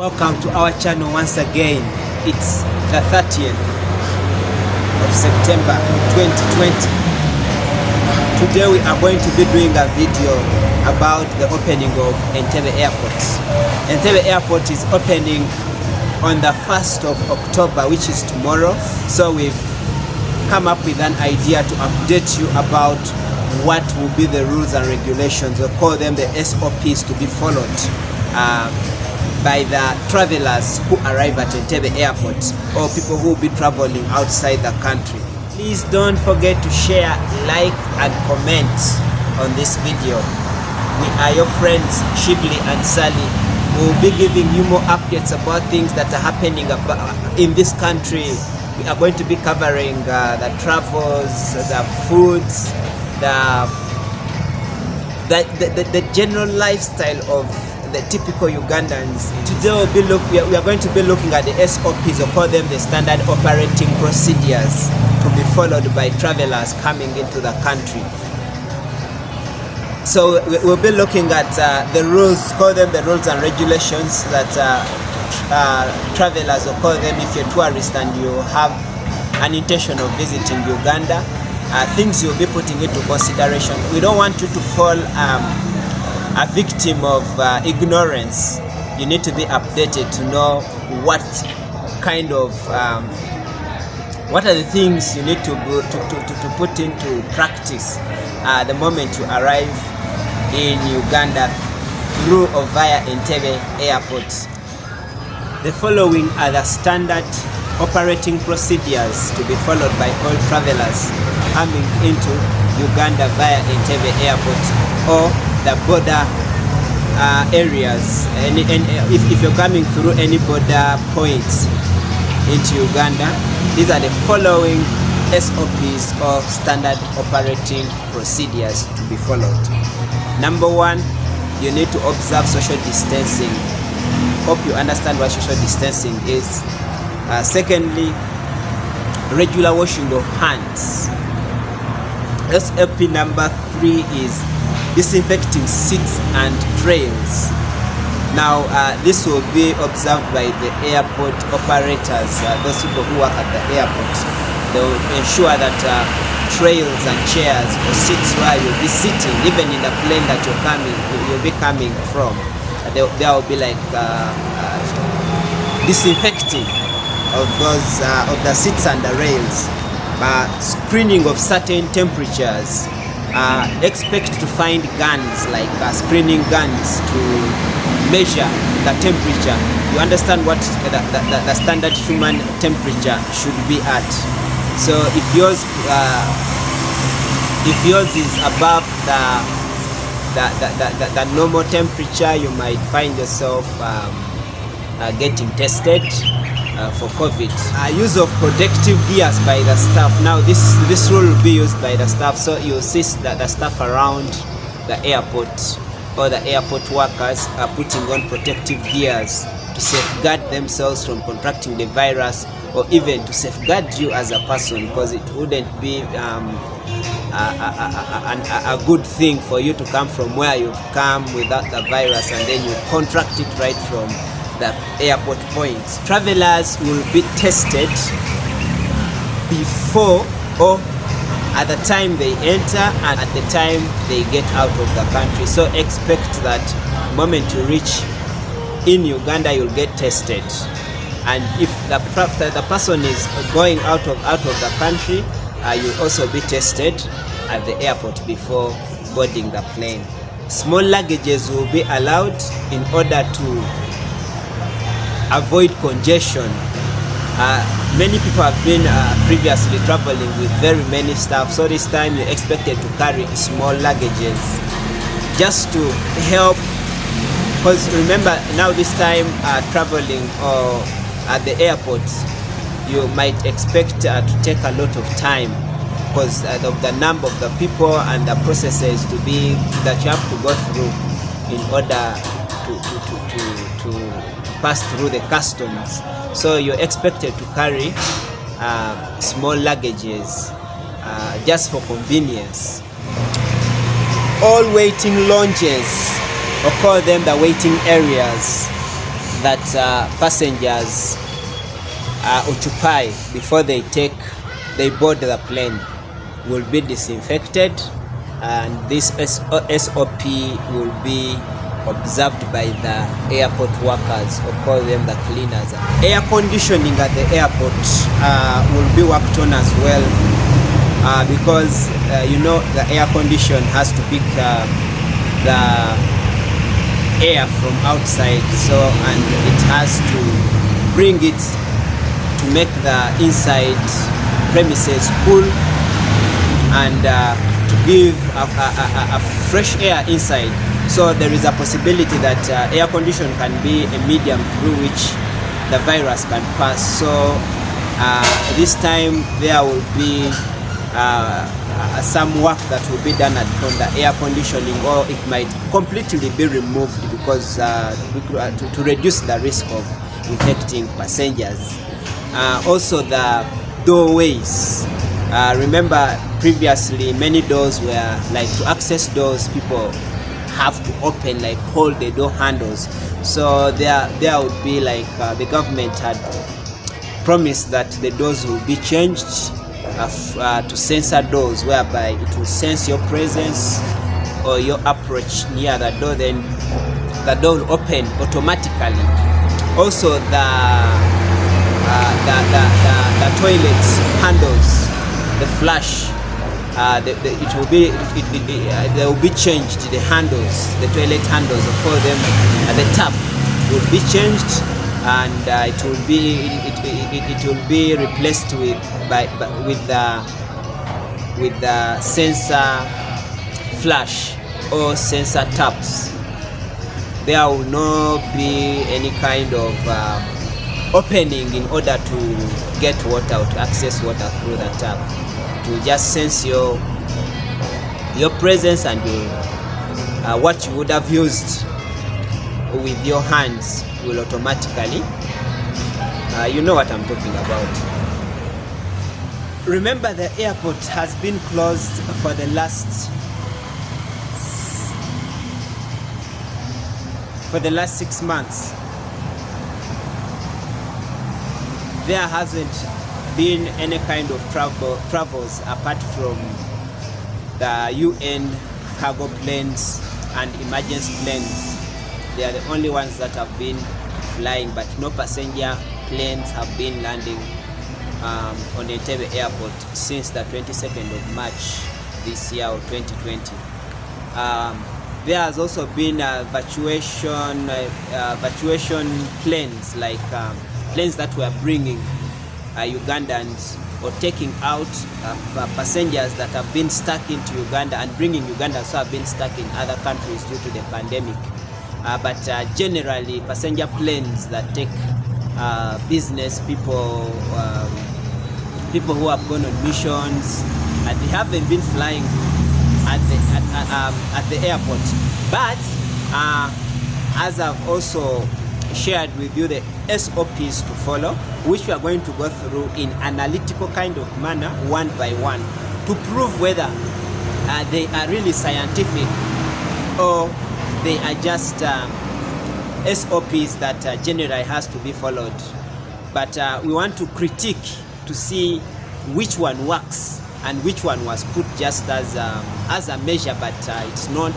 Welcome to our channel once again. It's the 30th of September 2020. Today we are going to be doing a video about the opening of Entebbe Airport. Entebbe Airport is opening on the 1st of October, which is tomorrow. So we've come up with an idea to update you about what will be the rules and regulations, or call them the SOPs, to be followed by the travelers who arrive at Entebbe Airport, or people who will be traveling outside the country. Please don't forget to share, like and comment on this video. We are your friends Shibli and Ssali. We will be giving you more updates about things that are happening in this country. We are going to be covering the travels, the foods, the general lifestyle of the typical Ugandans. Today we are going to be looking at the SOPs, or call them the standard operating procedures to be followed by travelers coming into the country. So we'll be looking at the rules, call them the rules and regulations that travelers, or call them if you're a tourist and you have an intention of visiting Uganda, things you'll be putting into consideration. We don't want you to fall a victim of ignorance. You need to be updated to know what kind of what are the things you need to put into practice the moment you arrive in Uganda through or via Entebbe Airport. The following are the standard operating procedures to be followed by all travelers coming into Uganda via Entebbe Airport or the border areas. And if you're coming through any border points into Uganda, these are the following SOPs, or standard operating procedures, to be followed. Number one, you need to observe social distancing. Hope you understand what social distancing is. Secondly, regular washing of hands. SOP number 3 is disinfecting seats and trails. Now this will be observed by the airport operators, those people who work at the airport. They will ensure that trails and chairs or seats where you'll be sitting, even in the plane that you'll be coming from, there will be like disinfecting of those of the seats and the rails. Screening of certain temperatures. Expect to find guns, like screening guns to measure the temperature. You understand what the standard human temperature should be at. So if yours is above the normal temperature, you might find yourself getting tested for COVID. Use of protective gears by the staff. Now this rule will be used by the staff, so you assist the staff around the airport, or the airport workers are putting on protective gears to safeguard themselves from contracting the virus, or even to safeguard you as a person, because it wouldn't be a good thing for you to come from where you've come without the virus and then you contract it right from the airport points. Travelers will be tested before or at the time they enter and at the time they get out of the country. So expect that the moment you reach in Uganda, you'll get tested. And if the person is going out of the country, you'll also be tested at the airport before boarding the plane. Small luggages will be allowed in order to avoid congestion. Many people have been previously traveling with very many stuff, so this time you're expected to carry small luggages just to help, because remember now this time traveling or at the airport, you might expect to take a lot of time because of the number of the people and the processes that you have to go through in order to pass through the customs. So you're expected to carry small luggages just for convenience. All waiting lounges, or call them the waiting areas, that passengers occupy before they board the plane will be disinfected, and this SOP will be observed by the airport workers, or call them the cleaners. Air conditioning at the airport will be worked on as well, because the air condition has to pick the air from outside, and it has to bring it to make the inside premises cool, and to give a fresh air inside. So there is a possibility that air condition can be a medium through which the virus can pass. So this time there will be some work that will be done on the air conditioning, or it might completely be removed, because to reduce the risk of infecting passengers. Also the doorways. Remember previously many doors were like, to access doors people have to open, like hold the door handles. So there would be like the government had promised that the doors will be changed to sensor doors, whereby it will sense your presence or your approach near the door, then the door will open automatically. Also the toilet handles, the flush, they will be changed. The handles, the toilet handles, or call them at the tap, will be changed, and it will be replaced with the sensor flash or sensor taps. There will not be any kind of opening in order to get water or to access water through the tap. To just sense your presence, and what you would have used with your hands will automatically, you know what I'm talking about. Remember, the airport has been closed for the last 6 months. There hasn't been any kind of travels apart from the UN cargo planes and emergency planes. They are the only ones that have been flying, but no passenger planes have been landing on the Entebbe airport since the 22nd of March this year, or 2020. There has also been vacuation planes, like planes that were bringing Ugandans, or taking out passengers that have been stuck into Uganda, and bringing Ugandans who have been stuck in other countries due to the pandemic. But generally, passenger planes that take business people, people who have gone on missions, and they haven't been flying at the airport. But as I've also shared with you the SOPs to follow, which we are going to go through in analytical kind of manner, one by one, to prove whether they are really scientific, or they are just SOPs that generally has to be followed. But we want to critique to see which one works and which one was put just as a measure, but it's not.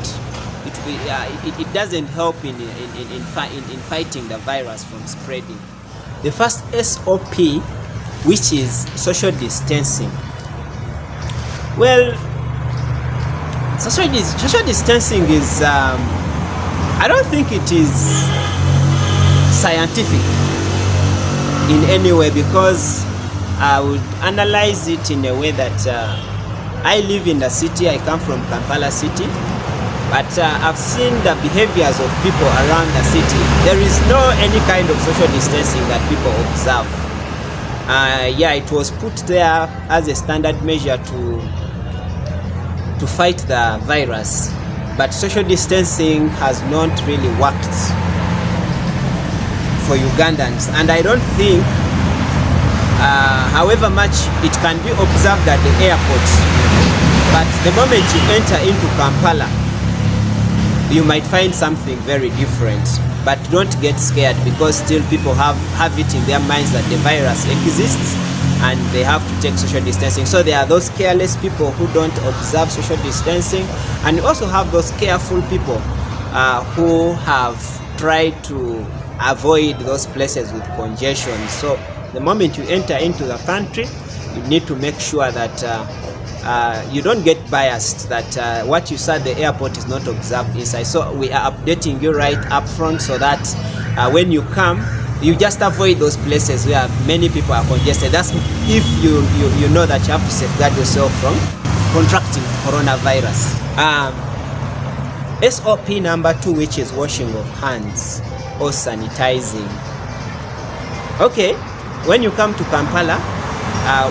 It doesn't help in fighting the virus from spreading. The first SOP, which is social distancing. Well, social distancing is, I don't think it is scientific in any way, because I would analyze it in a way that I live in the city. I come from Kampala city. But I've seen the behaviors of people around the city. There is no any kind of social distancing that people observe. Yeah, it was put there as a standard measure to fight the virus. But social distancing has not really worked for Ugandans. And I don't think, however much it can be observed at the airport, but the moment you enter into Kampala, you might find something very different. but don't get scared, because still people have it in their minds that the virus exists and they have to take social distancing. So there are those careless people who don't observe social distancing, and you also have those careful people who have tried to avoid those places with congestion. So the moment you enter into the country, you need to make sure that you don't get biased, that what you saw at the airport is not observed inside. So we are updating you right up front, so that when you come, you just avoid those places where many people are congested. That's if you know that you have to safeguard yourself from contracting coronavirus. SOP number 2, which is washing of hands or sanitizing. Okay, when you come to Kampala,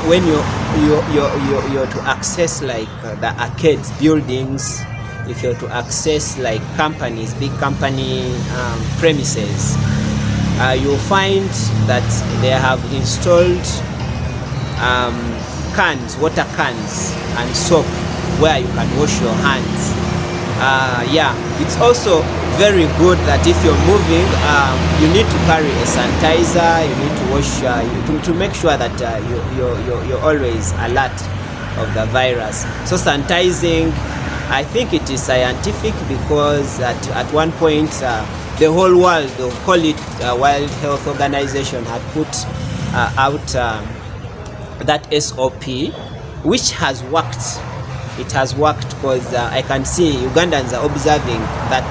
when you're to access like the arcades, buildings, if you're to access like companies, big company premises, you'll find that they have installed cans, water cans and soap where you can wash your hands. Yeah, it's also very good that if you're moving, you need to carry a sanitizer, you need to wash, to make sure that you're always alert of the virus. So sanitizing, I think it is scientific, because at one point the whole world, they'll call it World Health Organization, had put out that SOP, which has worked. It has worked, because I can see Ugandans are observing that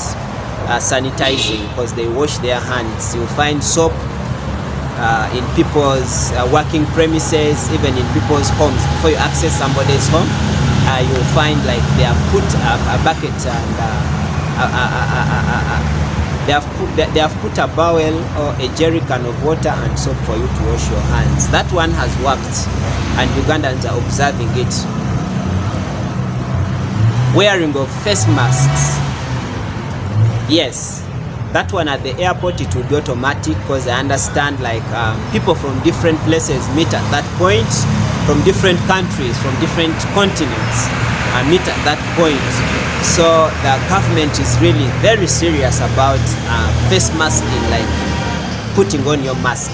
sanitizing, because they wash their hands. You'll find soap in people's working premises, even in people's homes. Before you access somebody's home, you'll find like they have put a bucket and they have put a bowl or a jerry can of water and soap for you to wash your hands. That one has worked, and Ugandans are observing it. Wearing of face masks, yes, that one at the airport it will be automatic, because I understand like people from different places meet at that point, from different countries, from different continents, meet at that point. So the government is really very serious about face masking, like putting on your mask.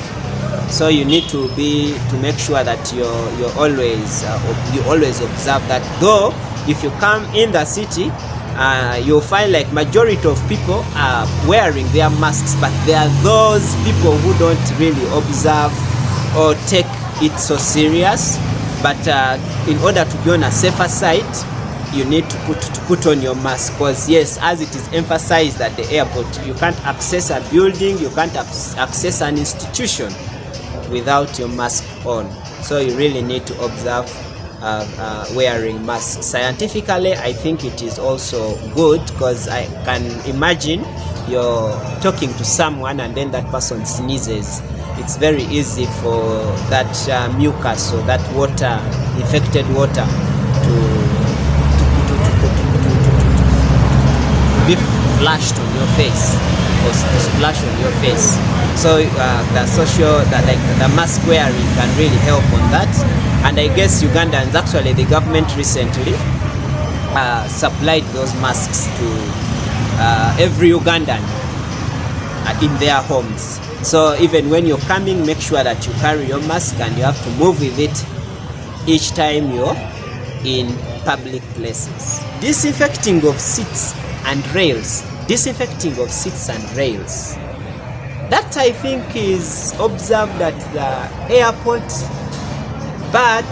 So you need to make sure that you always observe that. Though if you come in the city, you'll find like majority of people are wearing their masks, but there are those people who don't really observe or take it so serious. But in order to be on a safer side, you need to put on your mask, because yes, as it is emphasized at the airport, you can't access a building, you can't access an institution without your mask on. So you really need to observe wearing masks. Scientifically, I think it is also good, because I can imagine you're talking to someone and then that person sneezes. It's very easy for that mucus or that water, infected water, to be flashed on your face or to splash on your face. So the mask wearing can really help on that. And I guess Ugandans, actually the government recently supplied those masks to every Ugandan in their homes. So even when you're coming, make sure that you carry your mask, and you have to move with it each time you're in public places. Disinfecting of seats and rails. Disinfecting of seats and rails. That I think is observed at the airport, but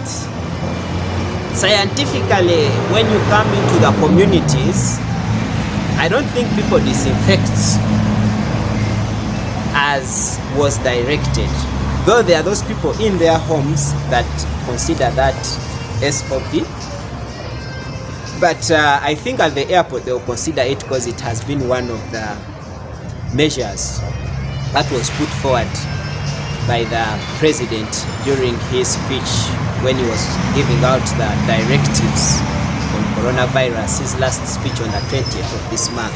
scientifically, when you come into the communities, I don't think people disinfect as was directed. Though there are those people in their homes that consider that SOP, but I think at the airport they will consider it, because it has been one of the measures that was put forward by the president during his speech when he was giving out the directives on coronavirus, his last speech on the 20th of this month.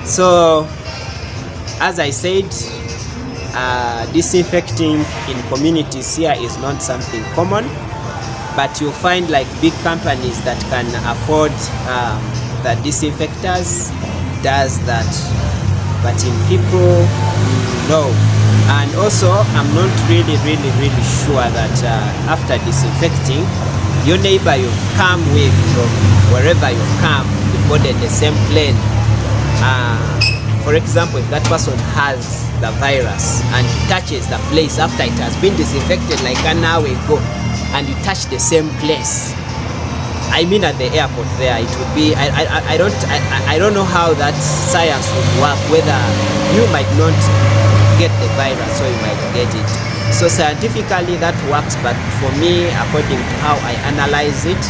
So, as I said, disinfecting in communities here is not something common, but you'll find like big companies that can afford the disinfectors does that but in people, no. And also, I'm not really sure that after disinfecting, your neighbor you've come with from wherever you've come, you boarded the same plane. For example, if that person has the virus and touches the place after it has been disinfected like an hour ago, and you touch the same place, I mean at the airport there, it would be, I don't know how that science would work, whether you might not get the virus or you might get it. So scientifically that works, but for me, according to how I analyze it,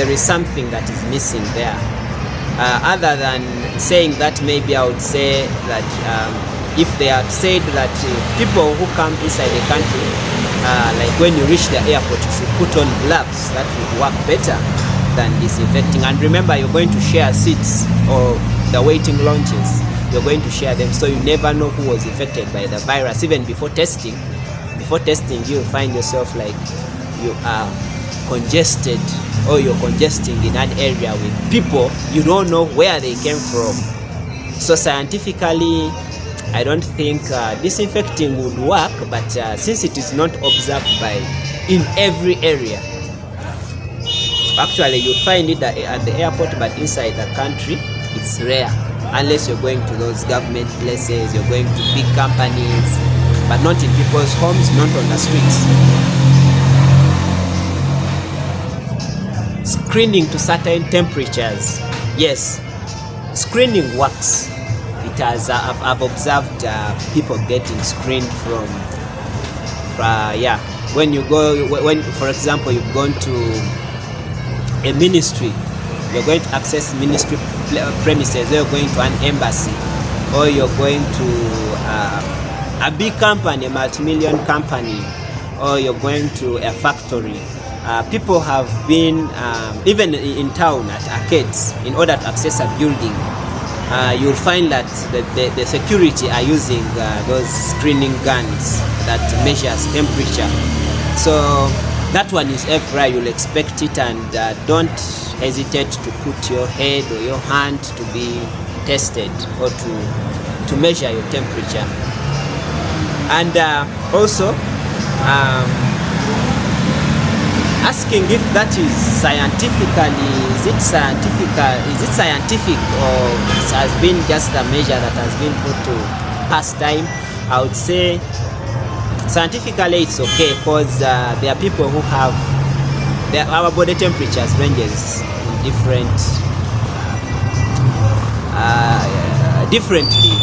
there is something that is missing there. Other than saying that, maybe I would say that if they had said that people who come inside the country, like when you reach the airport, you should put on gloves, that would work better than disinfecting. And remember, you're going to share seats or the waiting lounges. You're going to share them, so you never know who was infected by the virus. Even before testing, you'll find yourself like you are congested, or you're congesting in an area with people you don't know where they came from. So scientifically, I don't think disinfecting would work, but since it is not observed in every area, actually you'd find it at the airport, but inside the country it's rare, unless you're going to those government places, you're going to big companies, but not in people's homes, not on the streets. Screening to certain temperatures, yes, screening works. It has, I've observed people getting screened from when you go, when for example you've gone to a ministry, you're going to access ministry premises, or you're going to an embassy, or you're going to a big company, a multi-million company, or you're going to a factory. People have been, even in town at arcades, in order to access a building, you'll find that the security are using those screening guns that measures temperature. So that one is everywhere, you'll expect it, and don't hesitate to put your head or your hand to be tested or to measure your temperature. And also asking if that is scientifically, is it scientific, or it has been just a measure that has been put to pass time. I would say scientifically it's okay, because there are people who have our body temperatures ranges differently.